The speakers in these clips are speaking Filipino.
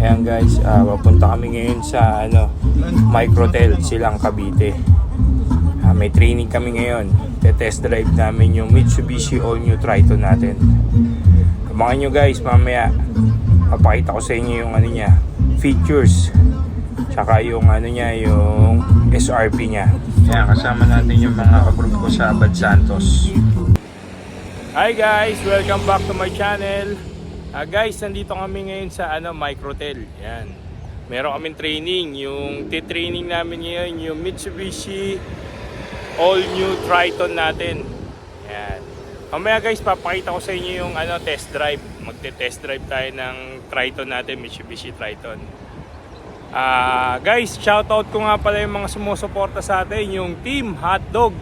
Ayan guys, papunta kami ngayon sa Microtel, Silang Cavite. May training kami ngayon. Test drive namin yung Mitsubishi All New Triton natin. Abangan nyo guys, mamaya papakita ko sa inyo yung features. Tsaka yung yung SRP niya. Ayan, kasama natin yung mga ka-group ko sa Bad Santos. Hi guys, welcome back to my channel. Guys, nandito kami ngayon sa Microtel. Yan. Meron kaming training. Yung training namin ngayon, yung Mitsubishi All New Triton natin. Yan. Mamaya guys, papakita ko sa inyo yung test drive. Magte-test drive tayo ng Triton natin, Mitsubishi Triton. Guys, shoutout ko nga pala yung mga sumusuporta sa atin, yung Team Hotdog.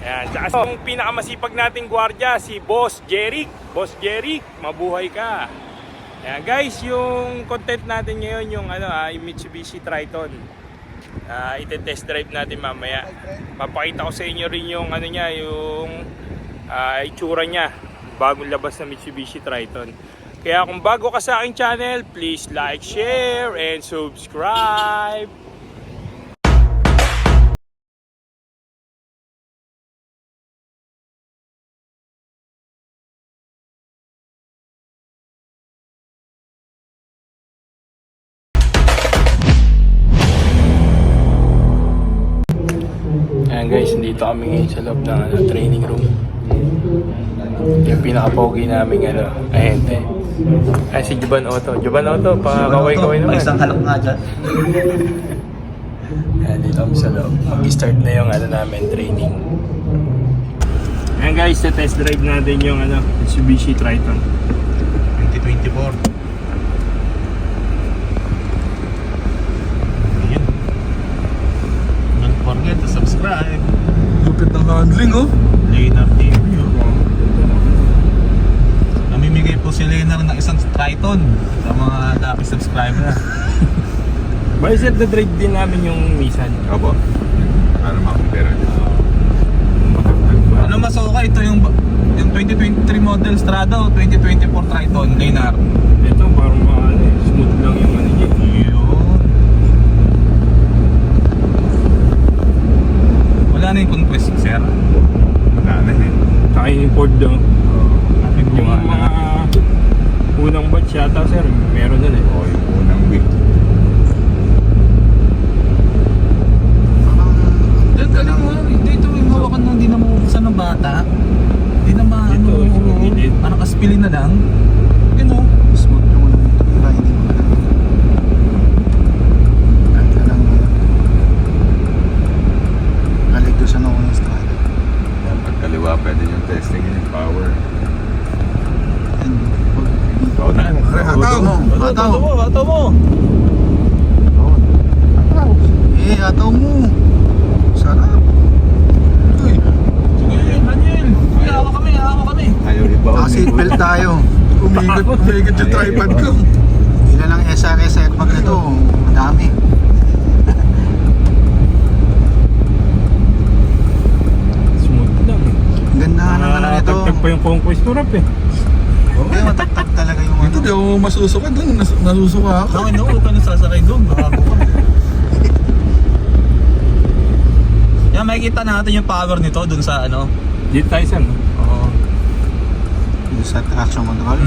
Ayan, tsaka yung pinakamasipag nating gwardiya, si Boss Jeric. Boss Jeric, mabuhay ka. Ayan guys, yung content natin ngayon, yung Mitsubishi Triton. Ite-test drive natin mamaya. Papakita ko sa inyo rin yung yung itsura niya, bagong labas na Mitsubishi Triton. Kaya kung bago ka sa aking channel, please like, share, and subscribe. Ayan guys, dito kami ngayon sa loob ng training room. Yung pinaka-pogi namin ahente. Ay, si Juban Otto. Juban Otto, pakaway-kaway naman. Isang halak nga dyan. Ayan, dito kami sa loob. Mag-start na yung namin training. Ayan guys, test drive natin yung Mitsubishi Triton 2024. Ayan. Don't forget to subscribe. Lupit ng handling, oh. Leonard TV, oh. Namimigay po si Leonard ng isang Triton sa mga lucky subscriber. Bali set the drive din namin yung Nissan. Opo. Para makapera dito. Ano mas okay? Ito yung 2023 model Strada o 2024 Triton, Leonard? Ito parang smooth lang yung niya. Yun. Wala na yung conquest, sir. Wala na eh. Saka yung Ford daw. Yung mga unang batch yata sir, meron na eh. Oo, yung unang week. Galing mo, dito yung hawakan na hindi na mabubuksan ng bata. Hindi na parang kaspilin na lang. Yun o. Smooth yung riding mo lang. Kahit lang galig doon sa noong strada. Pagkaliwa pwede yung testing yung power. And Ikaw na. hataw mo! Hataw! Hataw mo! Hataw! Hataw mo! Sarap! Uy! Sige, Daniel! Hawa kami, hawa kami! Ayaw iba. Naka-seatbelt tayo. Umikot yung tripod ko. Ilan lang SRS airbag na to? Madami. Smooth lang eh. Ang ganda ng nito. Tagtag pa yung conquest turap eh. Hindi, matagtag talaga yung Ito di ako masusuka doon. Nasusuka ako. Bakit na huwag ka nasasakay doon? Bago ka. Yan, makikita natin yung power nito dun sa Dito tayo saan? Oo. sa traction control.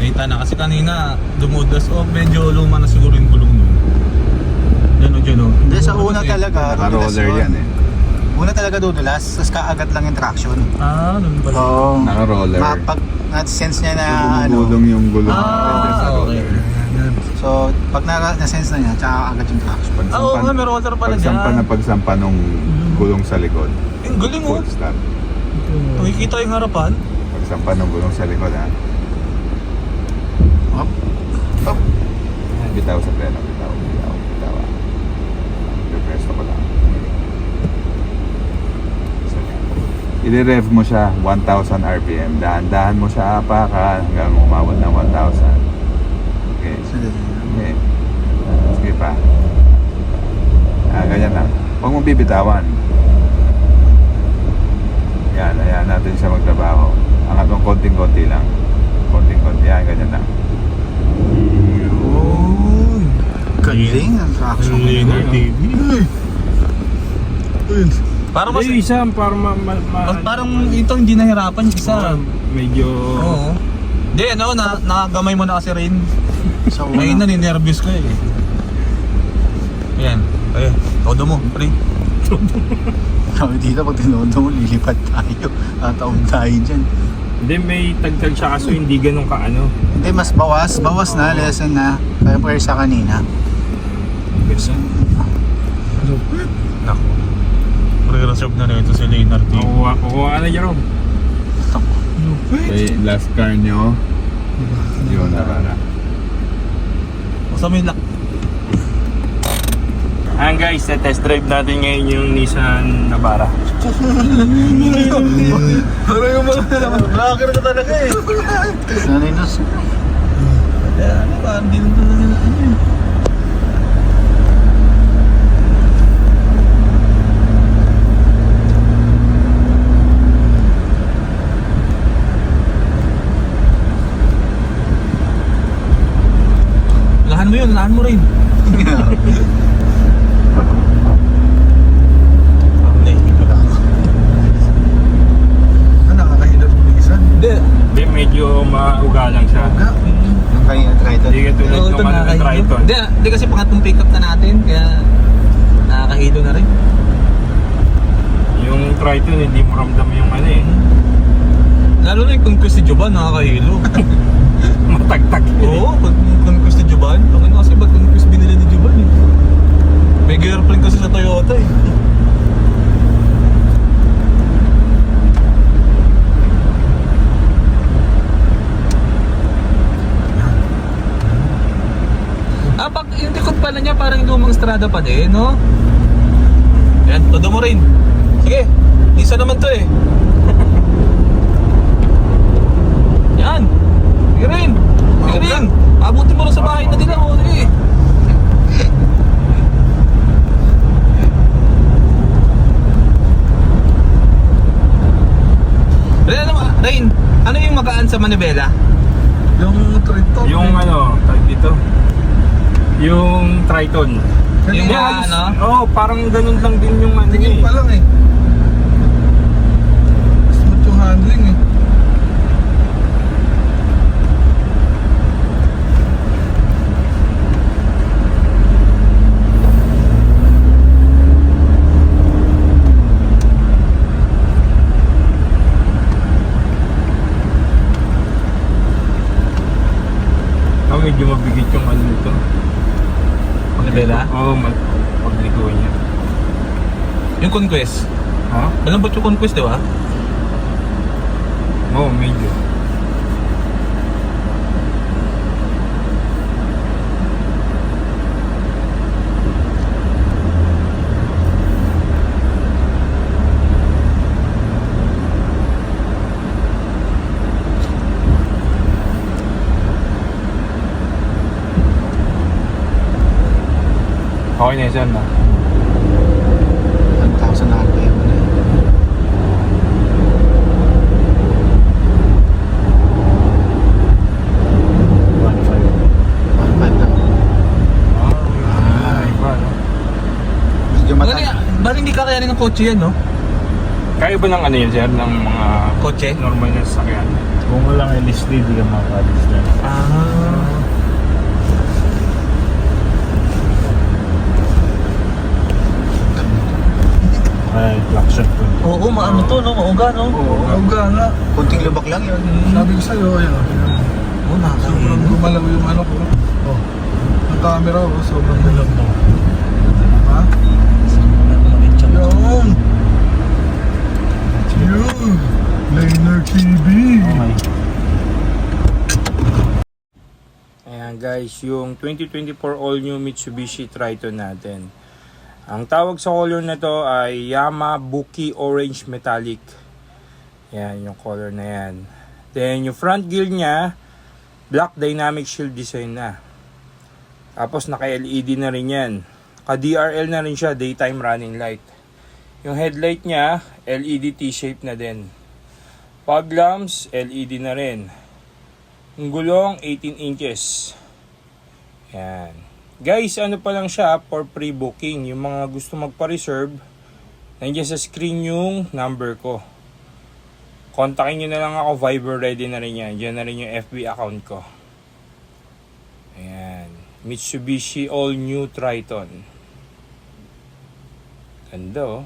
Nakita na kasi kanina dumudas medyo luma na siguro yung gulong nun. Yan o dyan o. Hindi, sa una talaga dudulas Naka-roller yan eh. Una talaga dudulas, tapos kaagat lang yung traction. Nun pala. Oo. Naka-roller. Pag na-sense niya na Gumugulong yung gulong. Okay. Sa roller. So, pag na-sense na niya, tsaka agad yung traction. Oo nga, may roller pala dyan. Pagsampa nung gulong sa likod. Yung galing o. Full stop. Makikita yung harapan. Pagsampa ng gulong sa likod ha. Up. Up. Bitaw sa pleno. Bitaw. Repress ko lang. I-rev mo siya 1,000 RPM. Dahan-dahan mo siya apakan hanggang umabot ng 1,000. Okay. Okay. Sige pa. Ganyan lang. Huwag mong bibitawan. Yan, ayan natin siya magtrabaho. Angat mong konting-konti lang. Konting-konti. Yan, ganyan lang. Galing ang traction. Linear TV. Parang mas... Yung isa, parang ito hindi nahirapan yung isa. medyo... Oo. Hindi, ano, nakagamay mo na kasi rin. Sa Ngayon na, ninervous ko eh. Ayan. Ay, todo mo, pre. Sabi dito, pag tinodo mo, lilipat tayo. Tataon tayo dyan. Hindi, may tagtag siya kaso hindi ganun kaano. Hindi, mas bawas. Bawas na, lesson na. Kaya sa kanina. Naku. Pre-reserve na ito si Linear TV. Kukuha na dyan, Rob. Okay, last car nyo. Yun, Navara. Basta may lock. Ayan guys, test drive natin ngayon yung Nissan Navara. Parang yung mga vlogger ka talaga eh. Naninos. Ano ba? Hindi na talaga na ano eh. Lahan mo yun, lahan mo rin. Hindi, medyo mauga lang siya. Yung kanina Triton. Hindi ka tulad Oo, ng ano ng Triton. Hindi kasi pangatlong pick up na natin, kaya nakakahilo na rin. Yung Triton, hindi mo ramdam yung ano eh. Lalo na yung conquest ni Joban, nakakahilo. Matagtag yun eh. Oo, pag conquest ni Joban, okay na kasi ba't conquest binili ni Joban eh. May girlfriend kasi sa Toyota eh. Pag yung likod pala niya parang lumang strada pa din, no? Yan, todo mo rin. Sige, isa naman to eh. Yan. Sige rin. Sige rin. Abutin mo rin sa bahay na nila, oh. Sige. Rain, ano yung magaan sa manibela? Yung Triton. Yung ano, tag dito. Yung Triton. Yung Yeah, ano? oh, parang ganun lang din yung ano Tingin eh. pa lang eh. Smooth yung handling eh. Oh, medyo mabigit yung ano nito. Manibela? Oo, pagliko niya. Yung conquest. Ha? Malambot yung conquest, di ba? Oo, medyo. Okay na yun na. 1,000 RPM na eh. Medyo Ba't hindi kakayanin ng kotse yan, no? Kaya ba ng ano yun, sir? Ng mga Kotse? normal na sasakyan? Kung walang LSD, di ka makakalis na. Ah. Ay, traction ko. Oo, maano to, no? Mauga, no? Oo, nga. kunting lubak lang yun. Sabi ko sa'yo, ayan. Oo, Sobrang nakakahilo. gumalaw yung ano ko. Oh. Ang camera ko, sobrang galaw mo. Ha? Yun! Yun! Laner TV! Okay. Ayan guys, yung 2024 all new Mitsubishi Triton natin. Ang tawag sa color na to ay Yamabuki Orange Metallic. Yan, yung color na yan. Then yung front grille niya, black dynamic shield design na. Tapos naka-LED na rin yan. Ka-DRL na rin siya, daytime running light. Yung headlight niya, LED T-shape na din. Fog lamps, LED na rin. Yung gulong, 18 inches. Yan. Guys, ano pa lang siya for pre-booking. Yung mga gusto magpa-reserve, nandiyan sa screen yung number ko. Kontakin nyo na lang ako, Viber ready na rin yan. Diyan na rin yung FB account ko. Ayan. Mitsubishi All New Triton. Ganda oh.